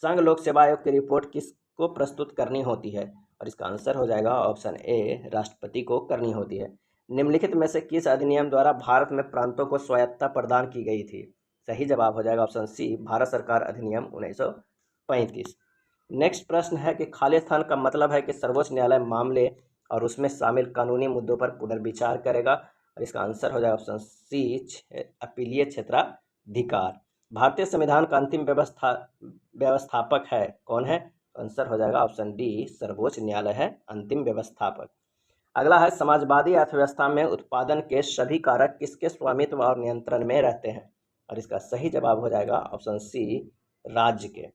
संघ लोक सेवा आयोग की रिपोर्ट किसको प्रस्तुत करनी होती है? और इसका आंसर हो जाएगा ऑप्शन ए, राष्ट्रपति को करनी होती है। निम्नलिखित में से किस अधिनियम द्वारा भारत में प्रांतों को स्वायत्तता प्रदान की गई थी? सही जवाब हो जाएगा ऑप्शन सी, भारत सरकार अधिनियम 1935। नेक्स्ट प्रश्न है कि खाली स्थान का मतलब है कि सर्वोच्च न्यायालय मामले और उसमें शामिल कानूनी मुद्दों पर पुनर्विचार करेगा, और इसका आंसर हो जाएगा ऑप्शन सी, अपीलीय क्षेत्राधिकार। भारतीय संविधान का अंतिम व्यवस्थापक है कौन है? आंसर हो जाएगा ऑप्शन डी, सर्वोच्च न्यायालय है अंतिम व्यवस्थापक। अगला है, समाजवादी अर्थव्यवस्था में उत्पादन के सभी कारक किसके स्वामित्व और नियंत्रण में रहते हैं? और इसका सही जवाब हो जाएगा ऑप्शन सी, राज्य के।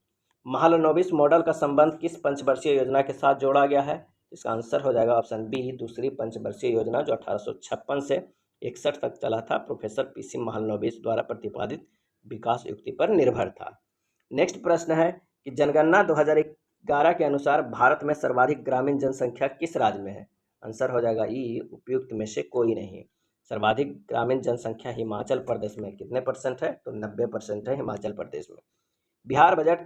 महालनोबिस मॉडल का संबंध किस पंचवर्षीय योजना के साथ जोड़ा गया है? इसका आंसर हो जाएगा ऑप्शन बी, दूसरी पंचवर्षीय योजना, जो 1856 से 61 तक चला था। प्रोफेसर पीसी महालनोबिस द्वारा प्रतिपादित विकास युक्ति पर निर्भर था। नेक्स्ट प्रश्न है कि जनगणना 2011 के अनुसार भारत में सर्वाधिक ग्रामीण जनसंख्या किस राज्य में है? आंसर हो जाएगा ई, उपयुक्त में से कोई नहीं। सर्वाधिक ग्रामीण जनसंख्या हिमाचल प्रदेश में कितने परसेंट है? तो 90% है हिमाचल प्रदेश में। बिहार बजट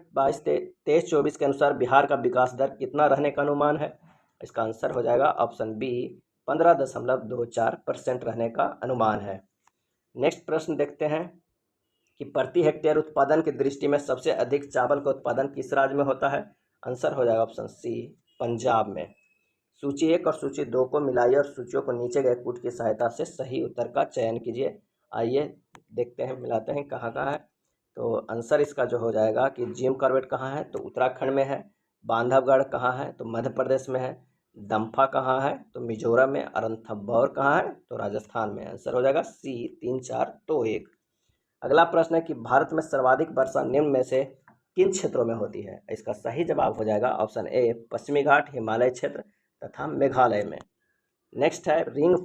23-24 के अनुसार बिहार का विकास दर कितना रहने का अनुमान है? इसका आंसर हो जाएगा ऑप्शन बी, 15.24% रहने का अनुमान है। नेक्स्ट प्रश्न देखते हैं कि प्रति हेक्टेयर उत्पादन की दृष्टि में सबसे अधिक चावल का उत्पादन किस राज्य में होता है? आंसर हो जाएगा ऑप्शन सी, पंजाब में। सूची 1 और सूची 2 को मिलाइए और सूचियों को नीचे गए कूट की सहायता से सही उत्तर का चयन कीजिए। आइए देखते हैं, मिलाते हैं कहाँ कहाँ है। तो आंसर इसका जो हो जाएगा कि जिम कॉर्बेट कहाँ है? तो उत्तराखंड में है। बांधवगढ़ कहाँ है? तो मध्य प्रदेश में है। दम्फा कहाँ है? तो मिजोरम में। और रणथंभौर कहाँ है? तो राजस्थान में। आंसर हो जाएगा सी, 3 4 2 1। अगला प्रश्न है कि भारत में सर्वाधिक वर्षा निम्न में से किन क्षेत्रों में होती है? इसका सही जवाब हो जाएगा ऑप्शन ए, पश्चिमी घाट, हिमालय क्षेत्र तथा मेघालय में। नेक्स्ट है ring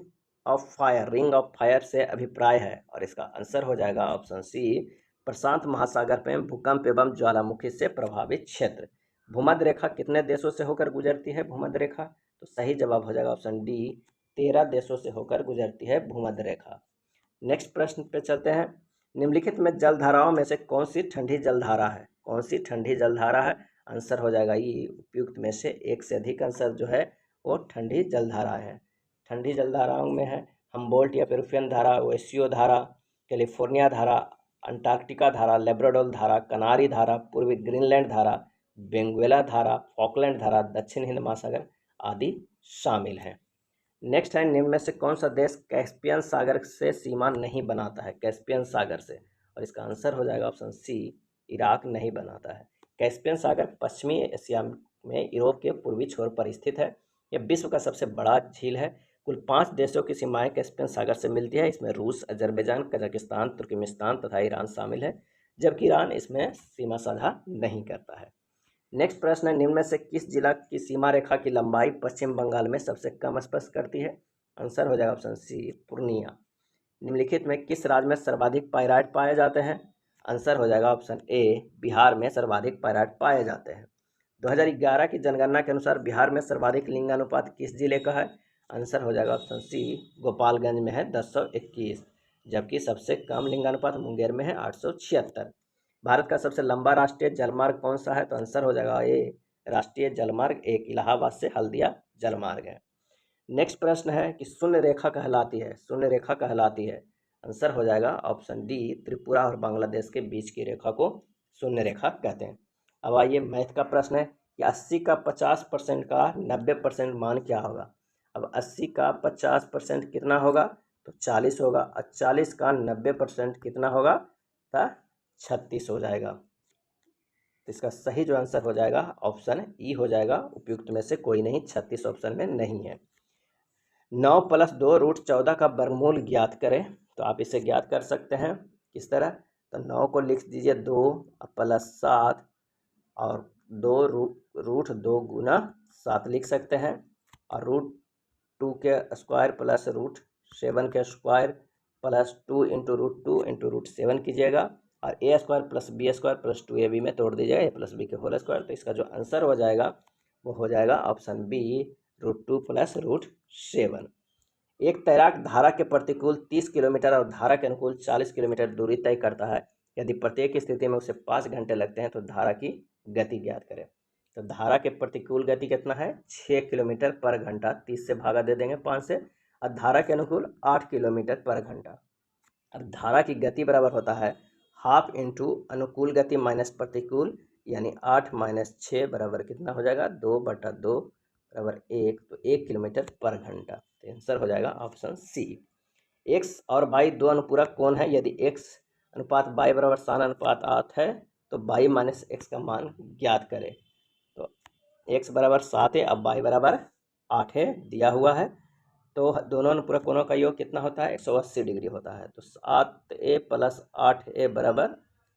of fire. Ring of fire से अभिप्राय है और इसका आंसर हो जाएगा ऑप्शन सी, प्रशांत महासागर में भूकंप एवं ज्वालामुखी से प्रभावित क्षेत्र। भूमध्य रेखा कितने देशों से होकर गुजरती है? भूमध्य रेखा, तो सही जवाब हो जाएगा ऑप्शन डी, 13 देशों से होकर गुजरती है भूमध्य रेखा। नेक्स्ट प्रश्न पे चलते हैं। निम्नलिखित में जलधाराओं में से कौन सी ठंडी जलधारा है? कौन सी ठंडी जलधारा है? आंसर हो जाएगा ये उपयुक्त में से एक से अधिक आंसर जो है वो ठंडी जलधारा है। ठंडी जलधाराओं में है हम्बोल्ट या पेरुवियन धारा, ओएसियो धारा, कैलिफोर्निया धारा, अंटार्कटिका धारा, लेब्राडोर धारा, कनारी धारा, पूर्वी ग्रीनलैंड धारा, बेंगुएला धारा, फॉकलैंड धारा, दक्षिण हिंद महासागर आदि शामिल हैं। नेक्स्ट है निम्न में से कौन सा देश कैस्पियन सागर से सीमा नहीं बनाता है? कैस्पियन सागर से, और इसका आंसर हो जाएगा ऑप्शन सी, इराक नहीं बनाता है। कैस्पियन सागर पश्चिमी एशिया में यूरोप के पूर्वी छोर पर स्थित है। यह विश्व का सबसे बड़ा झील है। कुल 5 देशों की सीमाएं कैस्पियन सागर से मिलती है। इसमें रूस, अजरबैजान, कजाकिस्तान, तुर्कमेनिस्तान तथा ईरान शामिल है, जबकि ईरान इसमें सीमा साझा नहीं करता है। नेक्स्ट प्रश्न है निम्न में से किस जिला की सीमा रेखा की लंबाई पश्चिम बंगाल में सबसे कम स्पर्श करती है? आंसर हो जाएगा ऑप्शन सी, पूर्णिया। निम्नलिखित में किस राज्य में सर्वाधिक पाइराइट पाए जाते हैं? आंसर हो जाएगा ऑप्शन ए, बिहार में सर्वाधिक पाइराइट पाए जाते हैं। 2011 की जनगणना के अनुसार बिहार में सर्वाधिक लिंगानुपात किस जिले का है? आंसर हो जाएगा ऑप्शन सी, गोपालगंज में है 1021, जबकि सबसे कम लिंगानुपात मुंगेर में है 876। भारत का सबसे लंबा राष्ट्रीय जलमार्ग कौन सा है? तो आंसर हो जाएगा ए, राष्ट्रीय जलमार्ग 1 इलाहाबाद से हल्दिया जलमार्ग है। नेक्स्ट प्रश्न है कि शून्य रेखा कहलाती है, शून्य रेखा कहलाती है। आंसर हो जाएगा ऑप्शन डी, त्रिपुरा और बांग्लादेश के बीच की रेखा को शून्य रेखा कहते हैं। अब आइए मैथ का प्रश्न है कि 80 का 50% का 90% मान क्या होगा? अब 80 का 50% कितना होगा? तो 40 होगा। और 40 का 90% कितना होगा? तो 36 हो जाएगा। तो इसका सही जो आंसर हो जाएगा ऑप्शन ई हो जाएगा, उपयुक्त में से कोई नहीं, 36 ऑप्शन में नहीं है। 9 + 2 √14 का वर्गमूल ज्ञात करें। तो आप इसे ज्ञात कर सकते हैं किस तरह? तो 9 को लिख दीजिए 2 + 7 और 2 √2 गुना 7 लिख सकते हैं, और √2 के स्क्वायर प्लस √7 के स्क्वायर प्लस 2 × √2 × √7 कीजिएगा, और a² + b² + 2ab में तोड़ दीजिएगा a + b के होल स्क्वायर। तो इसका जो आंसर हो जाएगा वो हो जाएगा ऑप्शन बी, √2 + √7। एक तैराक धारा के प्रतिकूल 30 किलोमीटर और धारा के अनुकूल 40 किलोमीटर दूरी तय करता है। यदि प्रत्येक स्थिति में उसे 5 घंटे लगते हैं तो धारा की गति ज्ञात करें। तो धारा के प्रतिकूल गति कितना है? 6 किलोमीटर पर घंटा, 30 से भागा दे देंगे 5 से, और धारा के अनुकूल 8 किलोमीटर पर घंटा। अब धारा की गति बराबर होता है हाफ इंटू अनुकूल गति माइनस प्रतिकूल, यानी 8 - 6 बराबर कितना हो जाएगा? 2/2 बराबर 1, तो 1 किलोमीटर पर घंटा। तो आंसर हो जाएगा ऑप्शन सी। एक्स और वाई दो अनुपूरक कोण है। यदि एक्स अनुपात वाई बराबर 7 अनुपात 8 है तो वाई माइनस एक्स का मान ज्ञात करें। तो एक्स बराबर 7 है, अब वाई बराबर 8 है दिया हुआ है, तो दोनों अनुपूरक कोणों का योग कितना होता है? 180 डिग्री होता है। तो 7a + 8a बराबर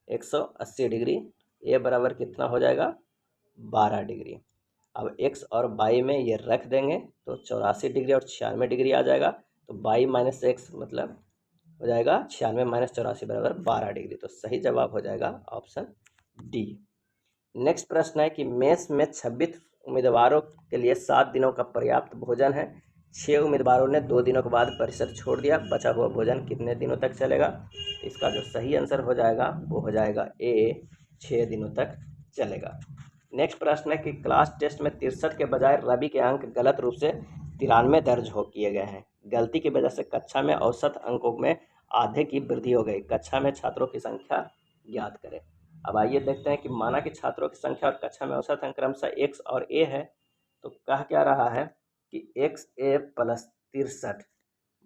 180 डिग्री। a बराबर कितना हो जाएगा? 12 डिग्री। अब x और y में ये रख देंगे तो 84 डिग्री और 96 डिग्री आ जाएगा। तो y - x मतलब हो जाएगा 96 - 84 बराबर 12 डिग्री। तो सही जवाब हो जाएगा ऑप्शन डी। नेक्स्ट प्रश्न है कि मेष में 26 उम्मीदवारों के लिए 7 दिनों का पर्याप्त भोजन है। 6 उम्मीदवारों ने 2 दिनों के बाद परिसर छोड़ दिया। बचा हुआ भोजन कितने दिनों तक चलेगा? इसका जो सही आंसर हो जाएगा वो हो जाएगा ए, 6 दिनों तक चलेगा। नेक्स्ट प्रश्न है कि क्लास टेस्ट में 63 के बजाय रवि के अंक गलत रूप से 93 दर्ज हो किए गए हैं। गलती की वजह से कक्षा में औसत अंकों में आधे की वृद्धि हो गई। कक्षा में छात्रों की संख्या ज्ञात करें। अब आइए देखते हैं कि माना कि छात्रों की संख्या और कक्षा में औसत अंक क्रमशः x और a है, तो कह क्या रहा है कि XA प्लस 63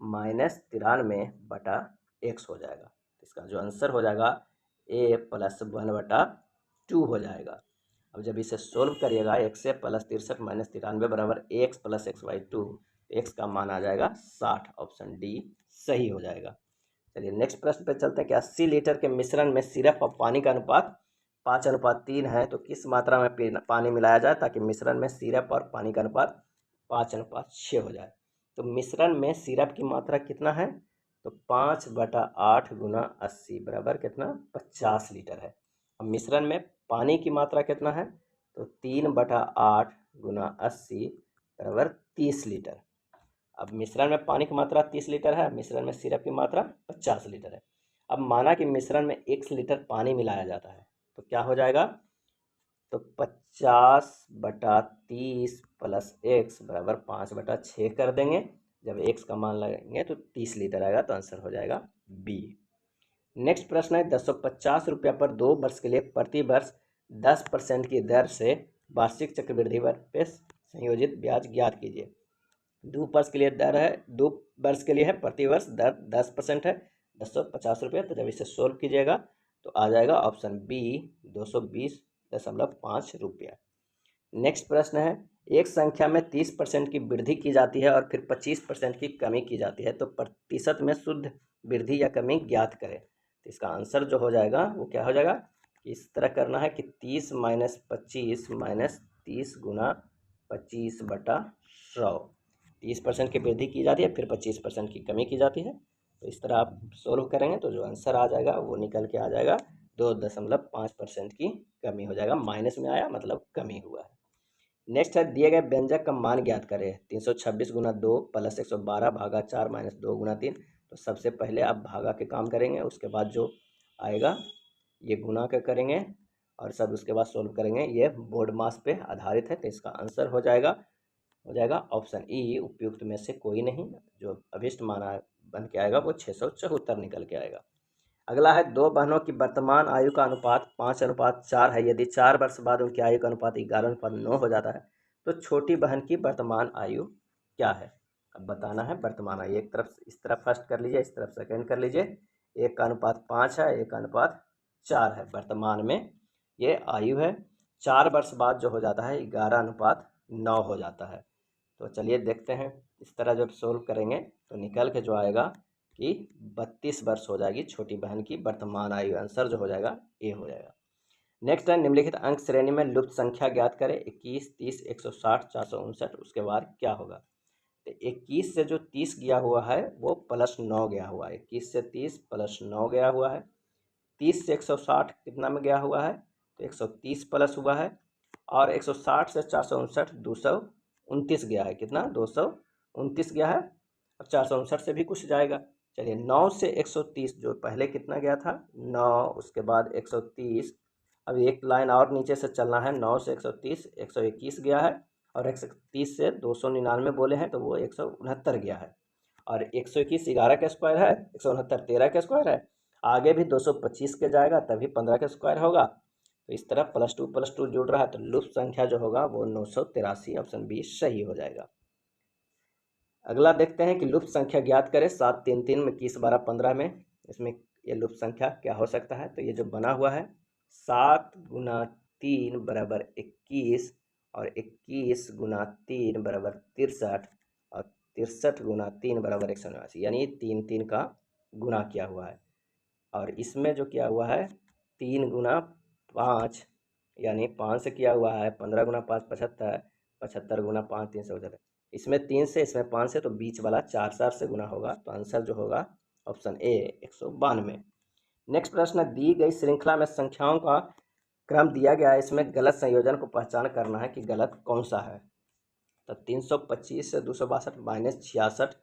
माइनस 93 बटा x हो जाएगा। इसका जो आंसर हो जाएगा a प्लस 1/2 हो जाएगा। अब जब इसे सोल्व करिएगा x से प्लस 63 माइनस 93 बराबर x प्लस x/2, x का मान आ जाएगा 60। ऑप्शन डी सही हो जाएगा। चलिए नेक्स्ट प्रश्न पे चलते हैं कि 80 लीटर के मिश्रण में सिरप और पानी का अनुपात 5:3 है, तो किस मात्रा में पानी मिलाया जाए ताकि मिश्रण में सिरप और पानी का अनुपात 5:6 हो जाए। तो मिश्रण में सिरप की मात्रा कितना है, तो 5/8 गुना 80 बराबर कितना 50 लीटर है। अब मिश्रण में पानी की मात्रा कितना है, तो 3/8 गुना 80 बराबर 30 लीटर। अब मिश्रण में पानी की मात्रा 30 लीटर है, मिश्रण में सिरप की मात्रा 50 लीटर है। अब माना कि मिश्रण में 1 लीटर पानी मिलाया जाता है, तो क्या हो जाएगा, तो 50/30 प्लस x बराबर 5/6 कर देंगे। जब x का मान लगेंगे तो 30 लीटर आएगा, तो आंसर हो जाएगा बी। नेक्स्ट प्रश्न है 250 रुपया पर 2 वर्ष के लिए प्रति वर्ष 10% की दर से वार्षिक चक्रवृद्धि दर पे संयोजित ब्याज ज्ञात कीजिए। 2 वर्ष के लिए दर है, 2 वर्ष के लिए है, प्रति वर्ष दर 10% है, 250 रुपये। तो जब इसे सोल्व कीजिएगा तो आ जाएगा ऑप्शन बी 220.5 रुपया। नेक्स्ट प्रश्न है एक संख्या में 30% की वृद्धि की जाती है और फिर 25% की कमी की जाती है, तो प्रतिशत में शुद्ध वृद्धि या कमी ज्ञात करें। तो इसका आंसर जो हो जाएगा वो क्या हो जाएगा, इस तरह करना है कि 30 माइनस 25 माइनस 30 गुना 25/100। 30% की वृद्धि की जाती है, फिर 25% की कमी की जाती है। तो इस तरह आप सोल्व करेंगे तो जो आंसर आ जाएगा वो निकल के आ जाएगा 2.5% की कमी हो जाएगा। माइनस में आया मतलब कमी हुआ है। नेक्स्ट है दिए गए व्यंजक का मान ज्ञात करें। 326 गुना 2 प्लस 112 भागा 4 माइनस 2 गुना 3। तो सबसे पहले आप भागा के काम करेंगे, उसके बाद जो आएगा ये गुना के करेंगे और सब उसके बाद सोल्व करेंगे। ये बोर्ड मास पे आधारित है, तो इसका आंसर हो जाएगा ऑप्शन ई उपयुक्त में से कोई नहीं। जो अभिष्ट माना बन के आएगा वो 674 निकल के आएगा। अगला है दो बहनों की वर्तमान आयु का अनुपात 5:4 है। यदि 4 वर्ष बाद उनकी आयु का अनुपात 11:9 हो जाता है, तो छोटी बहन की वर्तमान आयु क्या है। अब बताना है वर्तमान आयु। एक तरफ इस तरफ फर्स्ट कर लीजिए, इस तरफ सेकेंड कर लीजिए। एक का अनुपात 5 है, एक का अनुपात 4 है। वर्तमान में ये आयु है। 4 वर्ष बाद जो हो जाता है 11:9 हो जाता है। तो चलिए देखते हैं, इस तरह जब सोल्व करेंगे तो निकल के जो आएगा कि 32 वर्ष हो जाएगी छोटी बहन की वर्तमान आयु। आंसर जो हो जाएगा ए हो जाएगा। नेक्स्ट है निम्नलिखित अंक श्रेणी में लुप्त संख्या ज्ञात करें। 21, 30, 160, 459। उसके बाद क्या होगा, तो 21 से जो 30 गया हुआ है वो +9 गया हुआ है। 21 से 30 +9 गया हुआ है। 30 से 160 कितना में गया हुआ है, तो 130 प्लस हुआ है। और 160 से 459 229 गया है। कितना 229 गया है। और 459 से भी कुछ जाएगा। चलिए 9 से 130 जो पहले कितना गया था 9, उसके बाद 130। अब एक लाइन और नीचे से चलना है। 9 से 130 121 गया है। और 130 से 299 बोले हैं तो वो 169 गया है। और 121 11 का स्क्वायर है, 169 13 का स्क्वायर है। आगे भी 225 के जाएगा तभी 15 का स्क्वायर होगा। तो इस तरह +2 जुड़ रहा है, तो लुप्त संख्या जो होगा वो 983। ऑप्शन बी सही हो जाएगा। अगला देखते हैं कि लुप्त संख्या ज्ञात करें। 7, 3, 3 में 21, 12, 15 में इसमें ये लुप्त संख्या क्या हो सकता है। तो ये जो बना हुआ है 7 गुना 3 बराबर 21 और 21 गुना 3 बराबर 63 और 63 गुना 3 बराबर 189, यानी 3 3 का गुना किया हुआ है। और इसमें जो किया हुआ है 3 गुना 5 यानी 5 से किया हुआ है। 15 गुना 5 75, 75 गुना 5 375। इसमें 3 से इसमें 5 से, तो बीच वाला 4 4 से गुना होगा। तो आंसर जो होगा ऑप्शन ए 192। नेक्स्ट प्रश्न है दी गई श्रृंखला में संख्याओं का क्रम दिया गया है, इसमें गलत संयोजन को पहचान करना है कि गलत कौन सा है। तो 325 से 262 -66,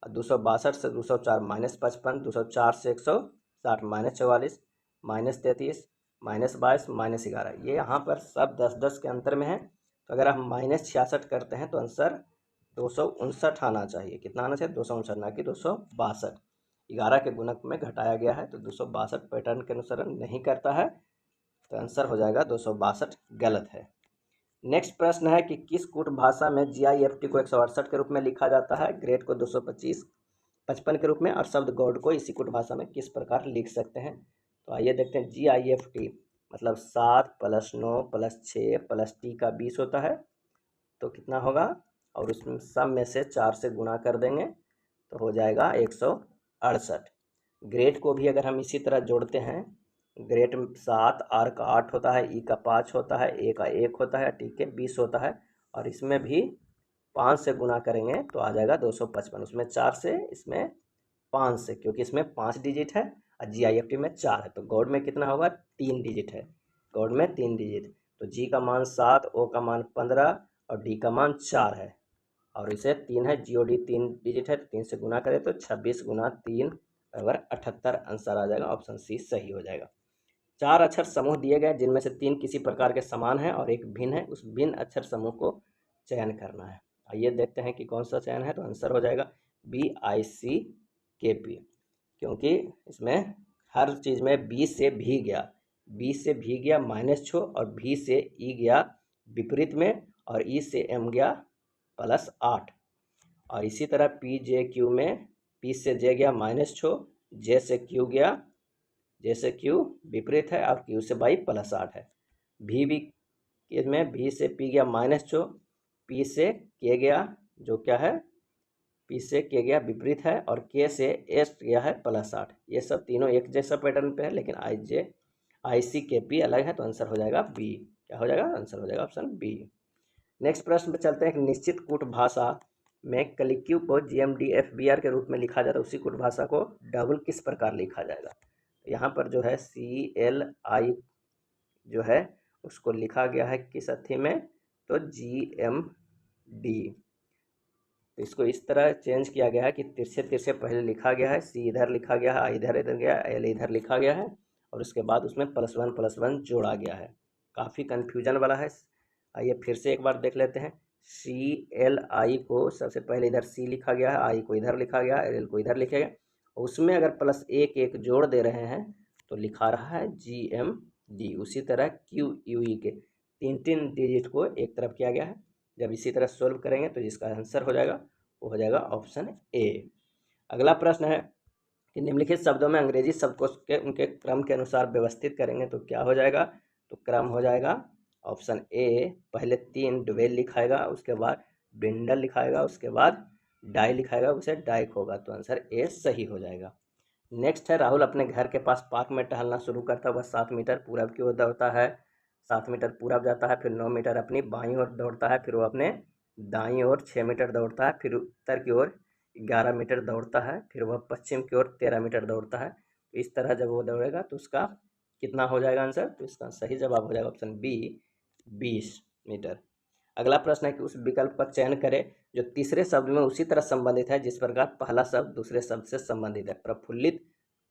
262 से 204 -55, 204 से 160 -44, -33, -22, -11। ये यहाँ पर सब 10 10 के अंतर में है। तो अगर हम -66 करते हैं तो आंसर 259 आना चाहिए। कितना आना चाहिए? 259, ना कि 262। 11 के गुणक में घटाया गया है तो 262 पैटर्न के अनुसरण नहीं करता है, तो आंसर हो जाएगा 262 गलत है। नेक्स्ट प्रश्न है कि किस कूट भाषा में GIFT को 168 के रूप में लिखा जाता है, ग्रेड को 255 के रूप में, और शब्द गॉड को इसी कूट भाषा में किस प्रकार लिख सकते हैं? तो आइए देखते हैं। GIFT मतलब 7 + 9 + 6 + T का 20 होता है, तो कितना होगा? और उसमें सब में से 4 से गुणा कर देंगे तो हो जाएगा 168। ग्रेड को भी अगर हम इसी तरह जोड़ते हैं, ग्रेड 7, R का 8 होता है, E का 5 होता है, A का 1 होता है, T के 20 होता है, और इसमें भी 5 से गुणा करेंगे तो आ जाएगा 255। उसमें 4 से, इसमें 5 से, क्योंकि इसमें 5 डिजिट है और GIFT में 4 है, तो गॉड में कितना होगा? 3 डिजिट है, गॉड में 3 डिजिट। तो G का मान 7, O का मान 15 और D का मान 4 है, और इसे 3 है, GOD 3 डिजिट है, तो 3 से गुना करें तो 26 × 3 = 78। आंसर आ जाएगा, ऑप्शन सी सही हो जाएगा। 4 अक्षर समूह दिए गए जिनमें से 3 किसी प्रकार के समान है और एक भिन्न है, उस भिन्न अक्षर समूह को चयन करना है। आइए देखते हैं कि कौन सा चयन है, तो आंसर हो जाएगा BICKP, क्योंकि इसमें हर चीज़ में B से भी गया, B से भी गया -6 और V से E गया विपरीत में, और E से M गया +8, और इसी तरह PJQ में P से J गया -6, J से Q गया, J से Q विपरीत है, और Q से Y +8 है। भी इसमें V से P गया -6, P से K गया, जो क्या है? P से K गया विपरीत है, और K से S गया है +8। ये सब तीनों एक जैसा पैटर्न पे है, लेकिन ICKP अलग है, तो आंसर हो जाएगा B। क्या हो जाएगा? आंसर हो जाएगा ऑप्शन B। नेक्स्ट प्रश्न पे चलते हैं कि निश्चित कूट भाषा में कलिक्यू को GMDFBR के रूप में लिखा जाता है, उसी कूट भाषा को डबल किस प्रकार लिखा जाएगा? यहाँ पर जो है CLI जो है उसको लिखा गया है किस अर्थी में? तो GMD। तो इसको इस तरह चेंज किया गया है कि तिरछे तिरछे पहले लिखा गया है, C इधर लिखा गया है, I इधर गया, L इधर लिखा गया है, और उसके बाद उसमें +1 जोड़ा गया है। काफ़ी कन्फ्यूजन वाला है। आइए फिर से एक बार देख लेते हैं। CLI को सबसे पहले इधर C लिखा गया है, I को इधर लिखा गया, L को इधर लिखा गया, उसमें अगर +1 जोड़ दे रहे हैं तो लिखा रहा है GMD। उसी तरह QUE के 3 डिजिट को एक तरफ किया गया है। जब इसी तरह सोल्व करेंगे तो जिसका आंसर हो जाएगा वो हो जाएगा ऑप्शन A। अगला प्रश्न है कि निम्नलिखित शब्दों में अंग्रेजी शब्दकोश के उनके क्रम के अनुसार व्यवस्थित करेंगे तो क्या हो जाएगा? तो क्रम हो जाएगा ऑप्शन A, पहले 3 ड्वेल लिखाएगा, उसके बाद ब्रिंडल लिखाएगा, उसके बाद डाई लिखाएगा, उसे डाइक होगा, तो आंसर A सही हो जाएगा। नेक्स्ट है, राहुल अपने घर के पास पार्क में टहलना शुरू करता है। वह 7 मीटर पूरब की ओर दौड़ता है, 7 मीटर पूरब जाता है, फिर 9 मीटर अपनी बाईं ओर दौड़ता है, फिर वो अपने दाईं ओर 6 मीटर दौड़ता है, फिर उत्तर की ओर 11 मीटर दौड़ता है, फिर वह पश्चिम की ओर 13 मीटर दौड़ता है। तो इस तरह जब वो दौड़ेगा तो उसका कितना हो जाएगा आंसर? तो इसका सही जवाब हो जाएगा ऑप्शन B, 20 मीटर। अगला प्रश्न है कि उस विकल्प का चयन करें जो तीसरे शब्द में उसी तरह संबंधित है जिस प्रकार पहला शब्द दूसरे शब्द से संबंधित है। प्रफुल्लित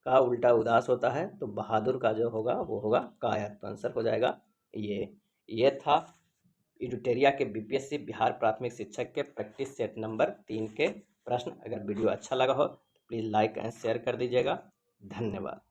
का उल्टा उदास होता है, तो बहादुर का जो होगा वो होगा कायर, तो आंसर हो जाएगा ये था इडुटेरिया के BPSC बिहार प्राथमिक शिक्षक के प्रैक्टिस सेट नंबर 3 के प्रश्न। अगर वीडियो अच्छा लगा हो तो प्लीज़ लाइक एंड शेयर कर दीजिएगा। धन्यवाद।